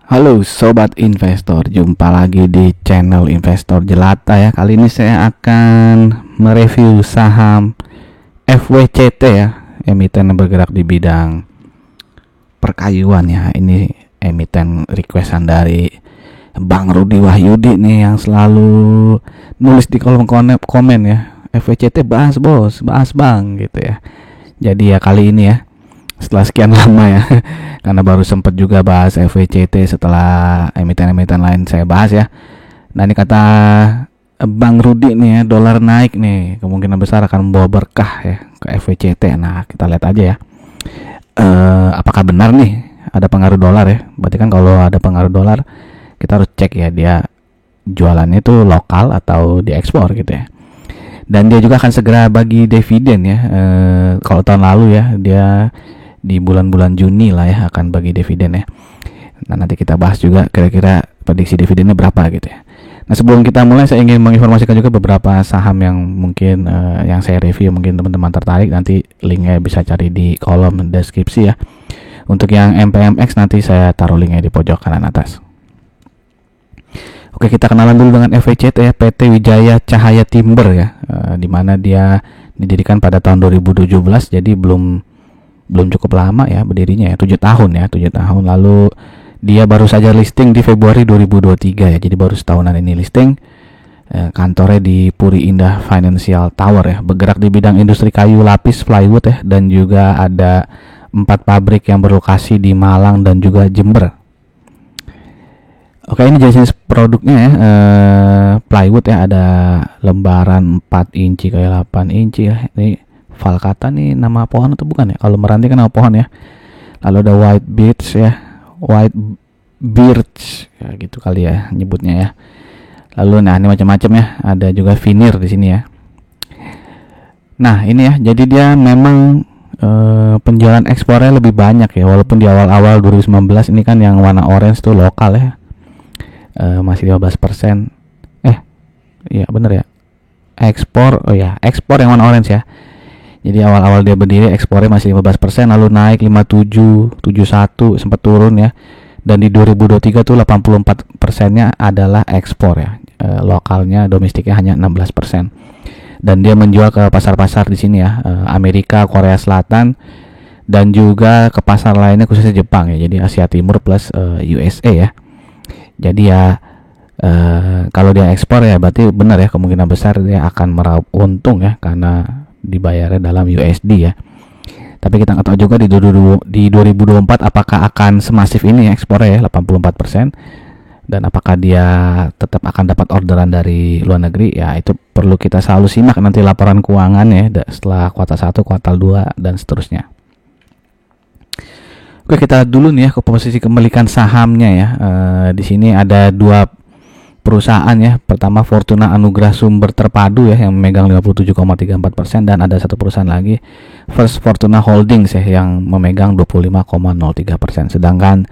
Halo sobat investor, jumpa lagi di channel Investor Jelata ya. Kali ini saya akan mereview saham FWCT ya, emiten yang bergerak di bidang perkayuan ya. Ini emiten requestan dari Bang Rudi Wahyudi nih yang selalu nulis di kolom komen ya. FWCT bahas bos, bahas bang gitu ya. Jadi ya kali ini ya, setelah sekian lama ya, karena baru sempat juga bahas FWCT setelah emiten-emiten lain saya bahas ya. Nah ini kata Bang Rudi nih ya, dolar naik nih kemungkinan besar akan membawa berkah ya ke FWCT. Nah kita lihat aja ya, apakah benar nih ada pengaruh dolar ya. Berarti kan kalau ada pengaruh dolar kita harus cek ya dia jualannya itu lokal atau diekspor gitu ya. Dan dia juga akan segera bagi dividen ya. Kalau tahun lalu ya dia di bulan-bulan Juni lah ya akan bagi dividen ya. Nah nanti kita bahas juga kira-kira prediksi dividennya berapa gitu ya. Nah sebelum kita mulai saya ingin menginformasikan juga beberapa saham yang mungkin yang saya review, mungkin teman-teman tertarik, nanti linknya bisa cari di kolom deskripsi ya. Untuk yang MPMX nanti saya taruh linknya di pojok kanan atas. Oke, kita kenalan dulu dengan FWCT ya, PT Wijaya Cahaya Timber ya, di mana dia didirikan pada tahun 2017, jadi belum cukup lama ya berdirinya ya, 7 tahun ya, 7 tahun. Lalu dia baru saja listing di Februari 2023 ya, jadi baru setahunan ini listing. Kantornya di Puri Indah Financial Tower ya, bergerak di bidang industri kayu lapis plywood ya, dan juga ada 4 pabrik yang berlokasi di Malang dan juga Jember. Oke, ini jenis produknya ya, plywood ya, ada lembaran 4 inci kayak 8 inci ya. Ini Valkata nih nama pohon atau bukan ya? Kalau meranti kan nama pohon ya. Lalu ada white birch ya, white birch ya gitu kali ya nyebutnya ya. Lalu nah ini macam-macam ya, ada juga veneer di sini ya. Nah ini ya, jadi dia memang penjualan ekspornya lebih banyak ya, walaupun di awal-awal 2019 ini kan yang warna orange tuh lokal ya. Masih 15%. Iya bener ya. Ekspor, oh ya, ekspor yang warna orange ya. Jadi awal-awal dia berdiri ekspornya masih 15%, lalu naik 57, 71, sempat turun ya. Dan di 2023 tuh 84%-nya adalah ekspor ya. Lokalnya, domestiknya hanya 16%. Dan dia menjual ke pasar-pasar di sini ya, Amerika, Korea Selatan, dan juga ke pasar lainnya khususnya Jepang ya. Jadi Asia Timur plus USA ya. Jadi ya kalau dia ekspor ya berarti benar ya, kemungkinan besar dia akan meraup untung ya karena dibayarnya dalam USD ya. Tapi kita nggak tahu juga di 2024 apakah akan semasif ini ya ekspornya ya, 84%, dan apakah dia tetap akan dapat orderan dari luar negeri ya, itu perlu kita selalu simak nanti laporan keuangan ya setelah kuartal 1, kuartal 2 dan seterusnya. Oke, kita dulu nih ya ke posisi kepemilikan sahamnya ya. Di sini ada 2 perusahaan ya. Pertama Fortuna Anugrah Sumber Terpadu ya yang memegang 57,34%, dan ada satu perusahaan lagi First Fortuna Holdings ya yang memegang 25,03%, sedangkan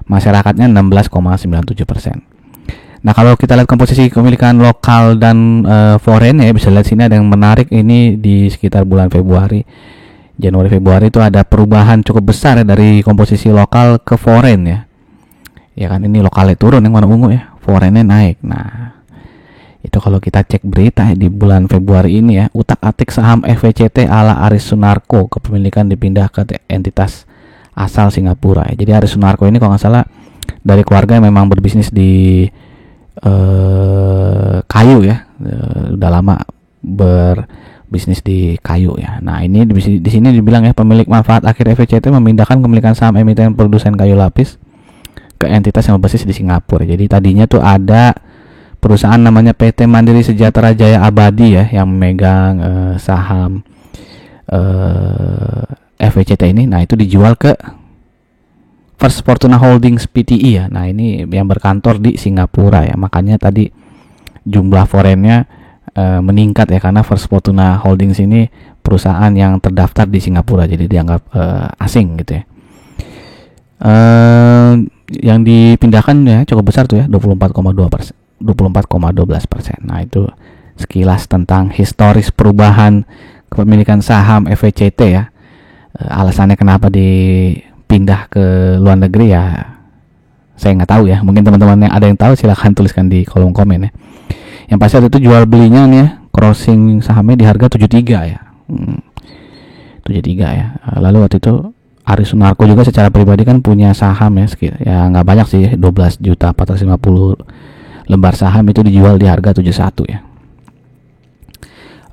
masyarakatnya 16,97%. Nah, kalau kita lihat komposisi kepemilikan lokal dan foreign ya, bisa lihat sini ada yang menarik ini di sekitar bulan Januari Februari itu ada perubahan cukup besar ya dari komposisi lokal ke foreign ya. Ya kan, ini lokalnya turun yang warna ungu ya, foreignnya naik. Nah itu kalau kita cek berita ya, di bulan Februari ini ya, utak-atik saham FWCT ala Aris Sunarko, kepemilikan dipindah ke entitas asal Singapura ya. Jadi Aris Sunarko ini kalau nggak salah dari keluarga yang memang berbisnis di kayu ya, udah lama berbisnis di kayu ya. Nah ini di sini dibilang ya, pemilik manfaat akhir FWCT memindahkan kepemilikan saham emiten produsen kayu lapis ke entitas yang berbasis di Singapura. Jadi tadinya tuh ada perusahaan namanya PT Mandiri Sejahtera Jaya Abadi ya yang memegang saham FWCT ini. Nah itu dijual ke First Fortuna Holdings Pte ya. Nah ini yang berkantor di Singapura ya. Makanya tadi jumlah foreignnya meningkat ya, karena First Fortuna Holdings ini perusahaan yang terdaftar di Singapura, jadi dianggap asing gitu ya. Yang dipindahkan ya cukup besar tuh ya, 24,12%. Nah itu sekilas tentang historis perubahan kepemilikan saham FWCT ya. Alasannya kenapa dipindah ke luar negeri ya Saya nggak tahu ya, mungkin teman-teman yang ada yang tahu silahkan tuliskan di kolom komen ya. Yang pasti waktu itu jual belinya nih ya, crossing sahamnya di harga 73 ya. 73 ya. Lalu waktu itu Aris Sunarko juga secara pribadi kan punya saham ya, ya nggak banyak sih, 12.450 lembar saham itu dijual di harga 71 ya.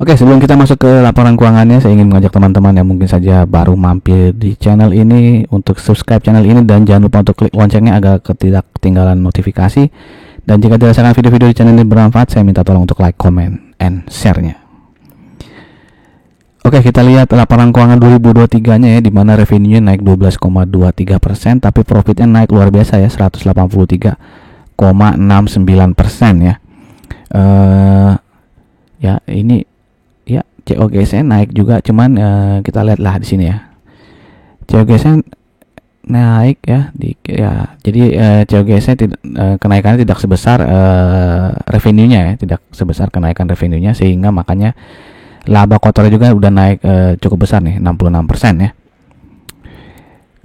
Oke, sebelum kita masuk ke laporan keuangannya, saya ingin mengajak teman-teman yang mungkin saja baru mampir di channel ini untuk subscribe channel ini dan jangan lupa untuk klik loncengnya agar tidak ketinggalan notifikasi. Dan jika dirasakan video-video di channel ini bermanfaat, saya minta tolong untuk like, comment, and share-nya. Oke, kita lihat laporan keuangan 2023-nya ya, di mana revenue-nya naik 12,23%, tapi profitnya naik luar biasa ya, 183,69% ya. Ya ini ya COGS-nya naik juga, cuman kita lihatlah di sini ya. COGS-nya naik ya, jadi COGS-nya kenaikannya tidak sebesar revenue-nya ya, tidak sebesar kenaikan revenue-nya, sehingga makanya laba kotornya juga udah naik cukup besar nih, 66% ya.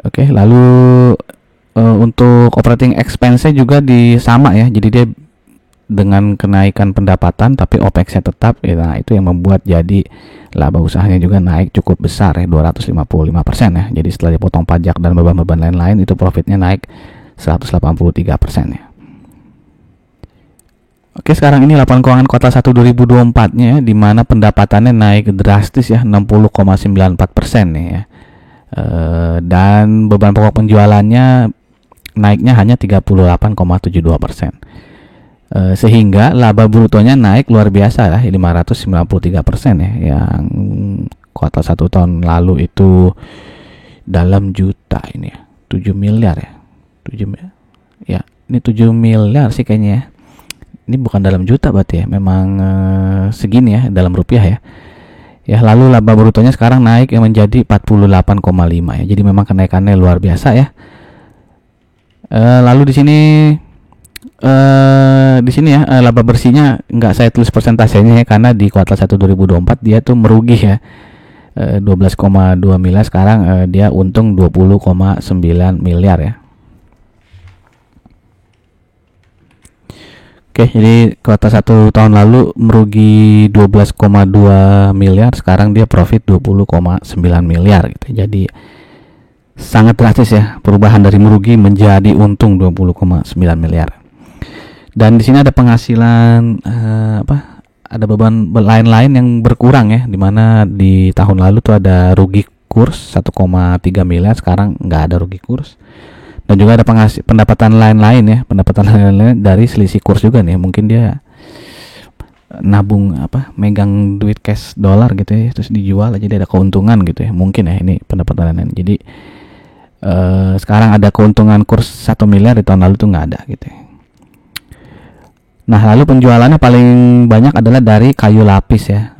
Oke, lalu untuk operating expense-nya juga sama ya, jadi dia dengan kenaikan pendapatan tapi OPEX-nya tetap ya, nah itu yang membuat jadi laba usahanya juga naik cukup besar ya, 255% ya. Jadi setelah dipotong pajak dan beban-beban lain-lain, itu profitnya naik 183% ya. Oke, sekarang ini laporan keuangan kuartal 1 2024-nya, di mana pendapatannya naik drastis ya, 60,94% nih ya. Dan beban pokok penjualannya naiknya hanya 38,72%. Sehingga laba brutonya naik luar biasa ya, 593% ya, yang kuartal 1 tahun lalu itu dalam juta ini ya, 7 miliar ya. 7 miliar. Ya, ini 7 miliar sih kayaknya ya. Ini bukan dalam juta berarti ya, memang segini ya dalam rupiah ya. Ya, lalu laba brutonya sekarang naik yang menjadi 48,5 ya. Jadi memang kenaikannya luar biasa ya. Lalu di sini ya, laba bersihnya nggak saya tulis persentasenya ya, karena di kuartal 1 2024 dia tuh merugi ya, 12,2 miliar, sekarang dia untung 20,9 miliar ya. Oke, jadi kuartal 1 tahun lalu merugi 12,2 miliar, sekarang dia profit 20,9 miliar gitu. Jadi sangat drastis ya perubahan dari merugi menjadi untung 20,9 miliar. Dan di sini ada penghasilan ada beban lain-lain yang berkurang ya, dimana di tahun lalu tuh ada rugi kurs 1,3 miliar, sekarang nggak ada rugi kurs. Dan juga ada pendapatan lain-lain ya, pendapatan lain-lain dari selisih kurs juga nih, mungkin dia nabung megang duit cash dolar gitu ya, terus dijual aja dia ada keuntungan gitu ya, mungkin ya ini pendapatan lain. Jadi sekarang ada keuntungan kurs 1 miliar, di tahun lalu tuh nggak ada gitu ya. Nah, lalu penjualannya paling banyak adalah dari kayu lapis ya.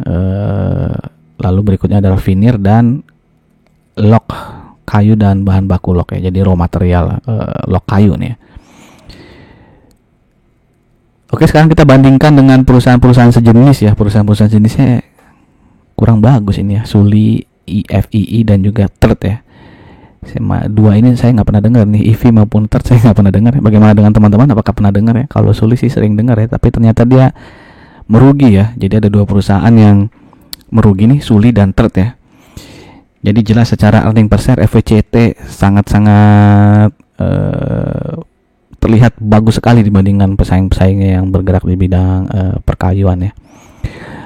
Lalu berikutnya adalah veneer dan log kayu dan bahan baku log ya. Jadi raw material log kayu nih ya. Oke, sekarang kita bandingkan dengan perusahaan-perusahaan sejenis ya. Perusahaan-perusahaan sejenisnya kurang bagus ini ya. Suli, IFII dan juga TERT ya. Dua ini saya nggak pernah dengar nih, IV maupun TERT saya nggak pernah dengar. Bagaimana dengan teman-teman, apakah pernah dengar ya? Kalau Suli sih sering dengar ya, tapi ternyata dia merugi ya. Jadi ada dua perusahaan yang merugi nih, Suli dan TERT ya. Jadi jelas secara earning per share FVCT sangat-sangat terlihat bagus sekali dibandingkan pesaing-pesaingnya yang bergerak di bidang perkayuan ya.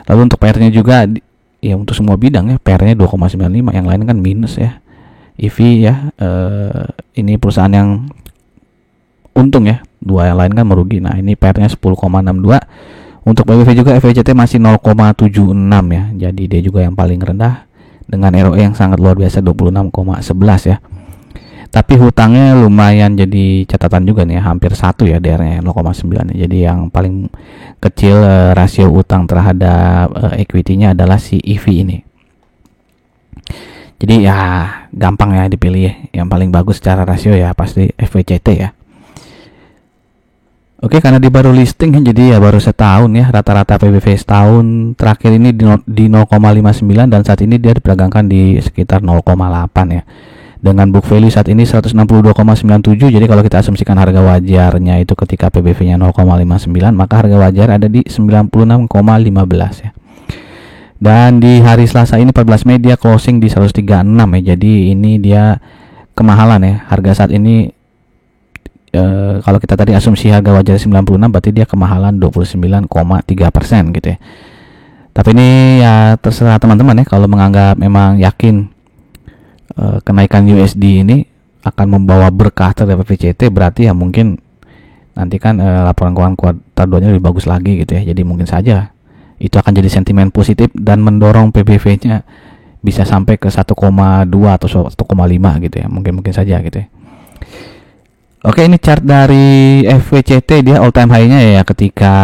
Lalu untuk PR-nya juga ya, untuk semua bidang ya, PR-nya 2,95, yang lain kan minus ya. EV ya, ini perusahaan yang untung ya, dua yang lain kan merugi. Nah, ini PR-nya 10,62. Untuk PBV juga FVCT masih 0,76 ya. Jadi dia juga yang paling rendah dengan ROE yang sangat luar biasa 26,11 ya. Tapi hutangnya lumayan jadi catatan juga nih ya, hampir 1 ya, DR-nya 0,9 ya. Jadi yang paling kecil rasio utang terhadap equity-nya adalah si EV ini. Jadi ya gampang ya dipilih ya. Yang paling bagus secara rasio ya pasti FVCT ya. Oke, karena dia baru listing ya, jadi ya baru setahun ya. Rata-rata PBV setahun terakhir ini di 0,59 dan saat ini dia diperdagangkan di sekitar 0,8 ya. dengan book value saat ini 162,97. Jadi kalau kita asumsikan harga wajarnya itu ketika PBV-nya 0,59, maka harga wajar ada di 96,15 ya. Dan di hari Selasa ini 14 Mei dia closing di 136 ya. Jadi ini dia kemahalan ya. Harga saat ini kalau kita tadi asumsi harga wajar 96, berarti dia kemahalan 29,3% gitu ya. Tapi ini ya terserah teman-teman ya, kalau menganggap memang yakin kenaikan USD ini akan membawa berkah terhadap VCT, berarti ya mungkin nanti kan laporan keuangan kuartal 2-nya lebih bagus lagi gitu ya. Jadi mungkin saja itu akan jadi sentimen positif dan mendorong PBV-nya bisa sampai ke 1,2 atau 1,5 gitu ya. Mungkin saja gitu ya. Oke, ini chart dari FVCT, dia all time high-nya ya ketika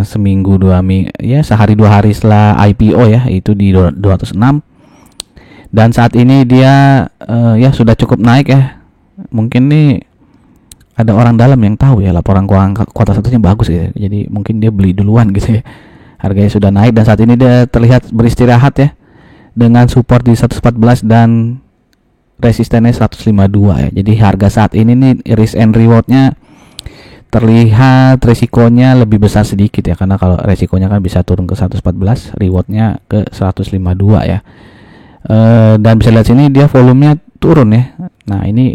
seminggu 2 minggu ya, sehari 2 hari setelah IPO ya, itu di 206. Dan saat ini dia ya sudah cukup naik ya. Mungkin nih ada orang dalam yang tahu ya laporan keuangan kuartal 1-nya bagus ya. Jadi mungkin dia beli duluan gitu ya. Harganya sudah naik dan saat ini dia terlihat beristirahat ya, dengan support di 114 dan resistennya 152 ya. Jadi harga saat ini nih risk and rewardnya terlihat resikonya lebih besar sedikit ya, karena kalau resikonya kan bisa turun ke 114, rewardnya ke 152 ya. Dan bisa lihat sini dia volumenya turun ya. Nah ini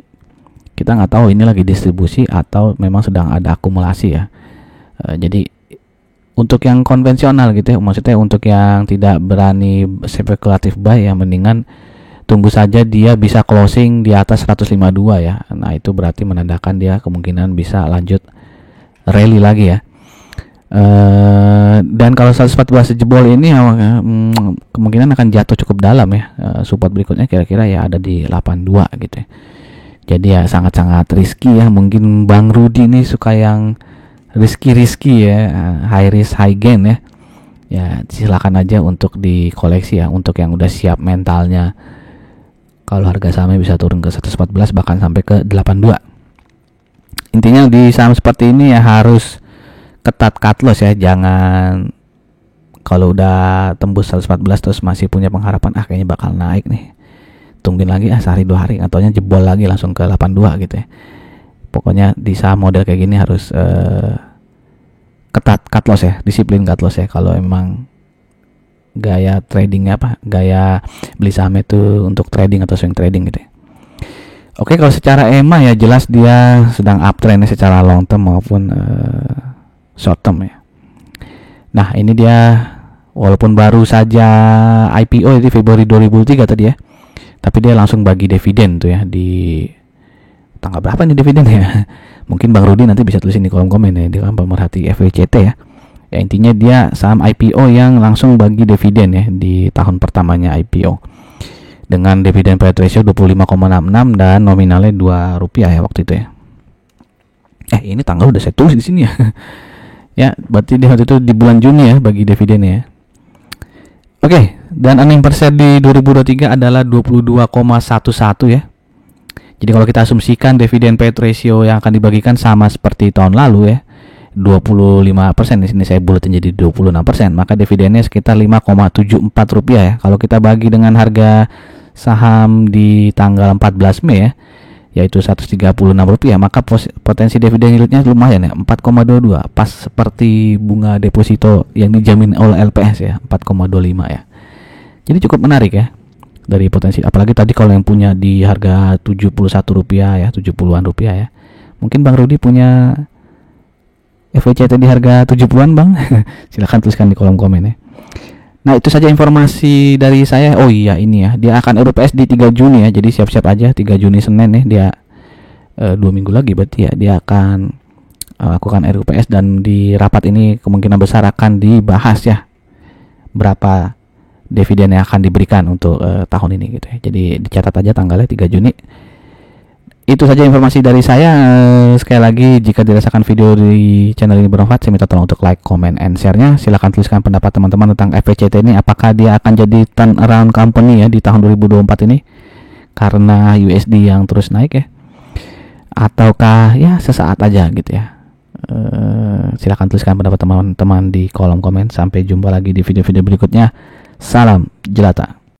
kita nggak tahu ini lagi distribusi atau memang sedang ada akumulasi ya. Jadi untuk yang konvensional gitu ya, maksudnya untuk yang tidak berani spekulatif buy ya, mendingan tunggu saja dia bisa closing di atas 152 ya. Nah itu berarti menandakan dia kemungkinan bisa lanjut rally lagi ya. Dan kalau 114 jebol ini kemungkinan akan jatuh cukup dalam ya. Support berikutnya kira-kira ya ada di 82 gitu ya. Jadi ya sangat-sangat risky ya. Mungkin Bang Rudi ini suka yang risky ya, high risk high gain ya. Ya silakan aja untuk dikoleksi ya, untuk yang udah siap mentalnya. Kalau harga sahamnya bisa turun ke 114 bahkan sampai ke 82. Intinya di saham seperti ini ya harus ketat cut loss ya. Jangan kalau udah tembus 114 terus masih punya pengharapan kayaknya bakal naik nih, tungguin lagi sehari 2 hari, ataunya jebol lagi langsung ke 82 gitu ya. Pokoknya di saham model kayak gini harus ketat cut loss ya, disiplin cut loss ya. Kalau emang gaya tradingnya gaya beli saham itu untuk trading atau swing trading gitu ya. Oke, kalau secara EMA ya jelas dia sedang uptrend secara long term maupun short term ya. Nah ini dia walaupun baru saja IPO di Februari 2003 tadi ya, tapi dia langsung bagi dividen tuh ya di tanggal berapa nih dividen ya. Mungkin Bang Rudi nanti bisa tulisin di kolom komen ya, dia kan pemerhati FVCT ya. Ya intinya dia saham IPO yang langsung bagi dividen ya di tahun pertamanya IPO dengan dividen payout ratio 25,66 dan nominalnya Rp2 ya waktu itu ya. Ini tanggal udah saya tulis di sini ya. Ya berarti dia waktu itu di bulan Juni ya bagi dividennya ya. Oke, dan earning per share di 2023 adalah 22,11 ya. Jadi kalau kita asumsikan dividen payout ratio yang akan dibagikan sama seperti tahun lalu ya, 25%, di sini saya bulatin jadi 26%, maka dividennya sekitar Rp5,74 ya. Kalau kita bagi dengan harga saham di tanggal 14 Mei ya, yaitu Rp136, maka potensi dividen yieldnya lumayan ya, 4,22, pas seperti bunga deposito yang dijamin oleh LPS ya, 4,25 ya. Jadi cukup menarik ya dari potensi, apalagi tadi kalau yang punya di harga Rp71 ya, 70-an rupiah ya. Mungkin Bang Rudi punya FVCT di harga 70-an Bang. Silahkan tuliskan di kolom komen ya. Nah itu saja informasi dari saya. Oh iya ini ya, dia akan RUPS di 3 Juni ya. Jadi siap-siap aja 3 Juni Senin ya. Dia 2 minggu lagi berarti ya. Dia akan lakukan RUPS dan di rapat ini kemungkinan besar akan dibahas ya berapa dividen yang akan diberikan untuk tahun ini gitu ya. Jadi dicatat aja tanggalnya 3 Juni. Itu saja informasi dari saya. Sekali lagi jika dirasakan video di channel ini bermanfaat, saya minta tolong untuk like, comment, and share-nya. Silahkan tuliskan pendapat teman-teman tentang FVCT ini. Apakah dia akan jadi turnaround company ya di tahun 2024 ini karena USD yang terus naik ya, ataukah ya sesaat aja gitu ya. Silahkan tuliskan pendapat teman-teman di kolom komen. Sampai jumpa lagi di video-video berikutnya. Salam jelata.